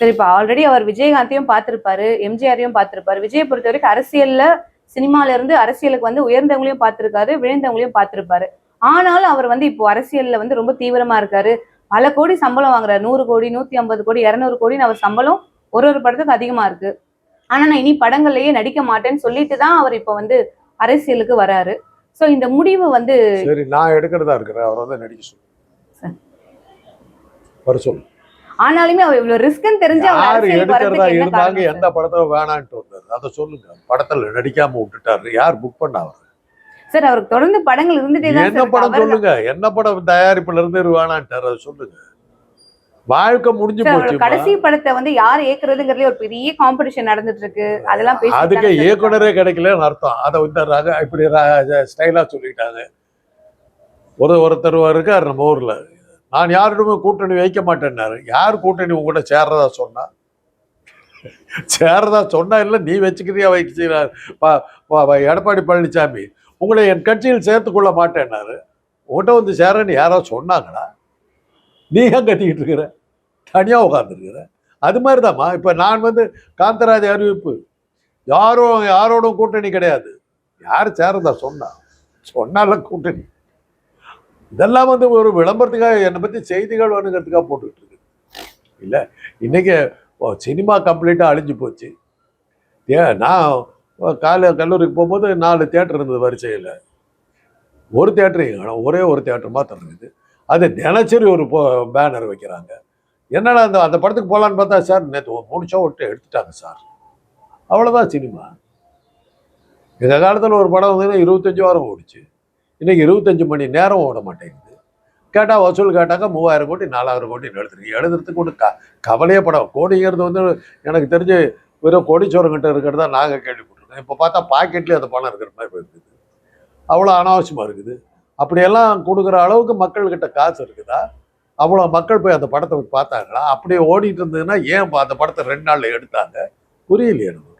சரி, இப்ப ஆல்ரெடி அவர் விஜயகாந்தையும் பார்த்திருப்பாரு, எம்ஜிஆரையும் பார்த்திருப்பாரு. விஜயை பொறுத்த வரைக்கும் அரசியல்ல, சினிமால இருந்து அரசியலுக்கு வந்து உயர்ந்தவங்களையும் பார்த்திருக்காரு, விழுந்தவங்களையும் பார்த்திருப்பாரு. ஆனாலும் அவர் வந்து இப்போ அரசியல்ல வந்து ரொம்ப தீவிரமா இருக்காரு. பல கோடி சம்பளம் வாங்குறாரு. 100 கோடி, 150 கோடி, 200 கோடின்னு அவர் சம்பளம் ஒரு ஒரு படத்துக்கு அதிகமா இருக்கு. ஆனா நான் இனி படங்கள்லயே நடிக்க மாட்டேன்னு சொல்லிட்டு தான் அவர் இப்ப வந்து அரசியலுக்கு வராரு. சோ இந்த முடிவு வந்து சரி, நான் எடுக்கிறதா இருக்கிறேன், அவர் வந்து நடிக்க சொல்லு, வர சொல்லு. ஆனாலுமே அவர் இவ்வளவு ரிஸ்க்னு தெரிஞ்சு அவர் யாரு அரசியலுக்கு எடுக்கிறதா வரதுக்கு என்ன இருந்தாங்க, காரணம் எந்த படத்துல வேணான்ட்டு வந்தாரு அதை சொல்லுங்க. படத்துல நடிக்காம விட்டுட்டாரு, யார் புக் பண்ண அவர்? சார் அவருக்கு தொடர்ந்து படங்கள் இருந்துட்டே தான் என்ன படம் சொல்லுங்க, என்ன படம் தயாரிப்புல இருந்து வேணான்ட்டாரு அதை சொல்லுங்க. வாழ்க்கை முடிஞ்சு போச்சு. கடைசி படத்தை வந்து யார் ஏக்குறதுங்கிறதுல ஒரு பெரிய காம்படிஷன் நடந்துட்டு இருக்கு. அதெல்லாம் பேசி அதுக்கு இயக்குனரே கிடைக்கலன்னு அர்த்தம். அதை வந்து இப்படி ஸ்டைலா சொல்லிட்டாங்க. ஒருத்தர் இருக்காரு நம்ம ஊர்ல, நான் யாரிடமே கூட்டணி வைக்க மாட்டேன்னாரு. யார் கூட்டணி உங்ககிட்ட சேர்றதா சொன்னா? சேர்றதா சொன்னா இல்லை, நீ வச்சுக்கிறியா வைக்கிறார் எடப்பாடி பழனிசாமி. உங்களை என் கட்சியில் சேர்த்துக்கொள்ள மாட்டேன்னாரு. உங்கள்கிட்ட வந்து சேரன்னு யாராவது சொன்னாங்களா? நீ ஏன் கத்திக்கிட்டு இருக்கிற, தனியாக உட்காந்துருக்கிற? அது மாதிரி தான்மா இப்போ நான் வந்து காந்தராஜ் அறிவிப்பு, யாரோடும் கூட்டணி கிடையாது. யார் சேரதா சொன்னால கூட்டணி. இதெல்லாம் வந்து ஒரு விளம்பரத்துக்காக, என்னை பற்றி செய்திகள் வேணுங்கிறதுக்காக போட்டுக்கிட்டு இருக்கு. இல்லை, இன்னைக்கு சினிமா கம்ப்ளீட்டாக அழிஞ்சு போச்சு. நான் கல்லூரிக்கு போகும்போது 4 தியேட்டர் இருந்தது வரிசையில். ஒரு தியேட்டர் ஒரே ஒரு தியேட்டர் மாத்திரம் இருக்குது. அது தினசரி ஒரு பேனர் வைக்கிறாங்க. என்னடா அந்த படத்துக்கு போகலான்னு பார்த்தா, சார் நேற்று 3 ஷோ விட்டு எடுத்துட்டாங்க சார். அவ்வளோதான் சினிமா. எங்கள் காலத்தில் ஒரு படம் வந்து 25 வாரம் ஓடிச்சு. இன்னைக்கு 25 மணி நேரம் ஓட மாட்டேங்குது. கேட்டால் வசூல் கேட்டாங்க 3000 கோடி 4000 கோடி எழுதுறதுக்கு ஒன்று கவலையே படம். கோடிங்கிறது வந்து எனக்கு தெரிஞ்சு வெறும் கோடீஸ்வரங்கிட்ட இருக்கிறதா நாங்கள் கேள்விப்பட்டிருக்கோம். இப்போ பார்த்தா பாக்கெட்லேயே அந்த பணம் இருக்கிற மாதிரி இருக்குது. அவ்வளோ அனாவசியமாக இருக்குது. அப்படியெல்லாம் கொடுக்குற அளவுக்கு மக்கள்கிட்ட காசு இருக்குதா? அவ்வளோ மக்கள் போய் அந்த படத்தை பார்த்தாங்களா? அப்படியே ஓடிட்டு இருந்ததுன்னா ஏன் அந்த படத்தை 2 நாள்ல எடுத்தாங்க? புரியலையே நமக்கு.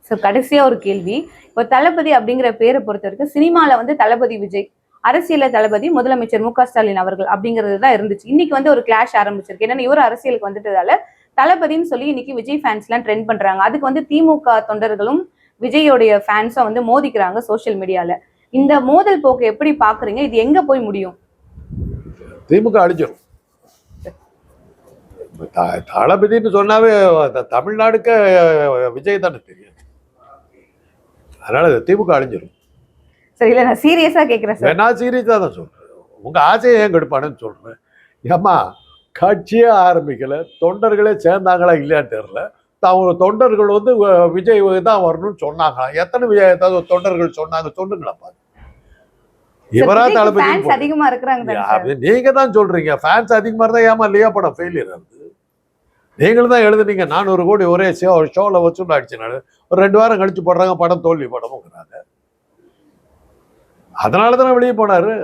ஸோ கடைசியா ஒரு கேள்வி. இப்போ தளபதி அப்படிங்கிற பேரை பொறுத்த வரைக்கும் சினிமால வந்து தளபதி விஜய், அரசியல தளபதி முதலமைச்சர் மு.க.ஸ்டாலின் அவர்கள் அப்படிங்கிறது தான் இருந்துச்சு. இன்னைக்கு வந்து ஒரு கிளாஷ் ஆரம்பிச்சிருக்கு. ஏன்னா இவர் அரசியலுக்கு வந்துட்டதால தளபதின்னு சொல்லி இன்னைக்கு விஜய் ஃபேன்ஸ் எல்லாம் ட்ரெண்ட் பண்றாங்க. அதுக்கு வந்து திமுக தொண்டர்களும் விஜயோடைய ஃபேன்ஸும் வந்து மோதிக்கிறாங்க சோசியல் மீடியால. இந்த மோதல் போக்கு எப்படி பாக்குறீங்க? இது எங்க போய் முடியும்? திமுக அழிஞ்சிடும். தளபதினு சொன்னாவே தமிழ்நாடுக்கு விஜய் தானே தெரியும். அதனால திமுக அழிஞ்சிடும். சரி, இல்ல நான் சீரியஸா கேட்கிறேன் சார். நான் சீரியஸா தான் சொல்றேன். உங்க ஆசையை ஏன் கெடுப்பானு சொல்றேன். ஏமா, கட்சியே ஆரம்பிக்கல, தொண்டர்களே சேர்ந்தாங்களா இல்லையான்னு தெரியல. தொண்டர்கள் வந்து விஜய் தான் வரணும்னு சொன்னாங்களா? எத்தனை தொண்டர்கள் சொன்னாங்க சொல்லுங்களா? இவரா தளபதி அதிகமா இருக்கிறாங்க. நீங்க தான் சொல்றீங்க ஃபேன்ஸ் அதிகமா இருந்தா ஏமா லியோ படம் ஃபெயிலியர் ஆகுது? நீங்களும் தான் எழுதுனீங்க 400 கோடி ஒரே ஷோல வச்சு ஆயிடுச்சுனால ஒரு 2 வாரம் கழிச்சு போடுறாங்க படம், தோல்வி படம்ங்கிறாங்க. அதனாலதானே வெளியே போனாரு.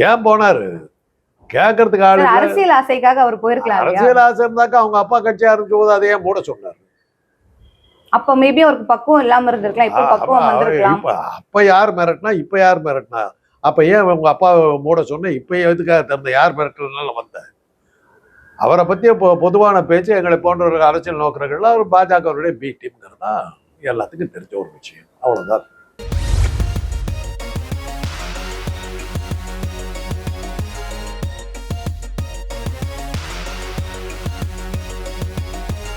ஏன் போனாரு? கேட்கறதுக்கு ஆளு. அரசியல் ஆசைக்காக அவர் போயிருக்கலாம். அரசியல் ஆசை இருந்தாக்கா அவங்க அப்பா கட்சியா இருக்கும் போது அதையே மூட சொன்னார். அப்ப மேபி அவருக்கு பக்குவம் இல்லாம இருந்திருக்கலாம். இப்ப பக்குவம் வந்திருக்கலாம். அப்ப யார் மிரட்டினா, இப்ப யார் மிரட்டினா? அப்ப ஏன் உங்க அப்பா மூட சொன்ன? இப்ப எதுக்காக திறந்த? யார் மிரட்டலனால வந்த? அவரை பத்திய பொதுவான பேச்சு எங்களை போன்ற அரசியல் நோக்கிறவர்கள் அவர் பாஜகவுடைய பி டீம்ங்கிறதா எல்லாத்துக்கும் தெரிஞ்ச ஒரு விஷயம். அவ்வளவுதான்.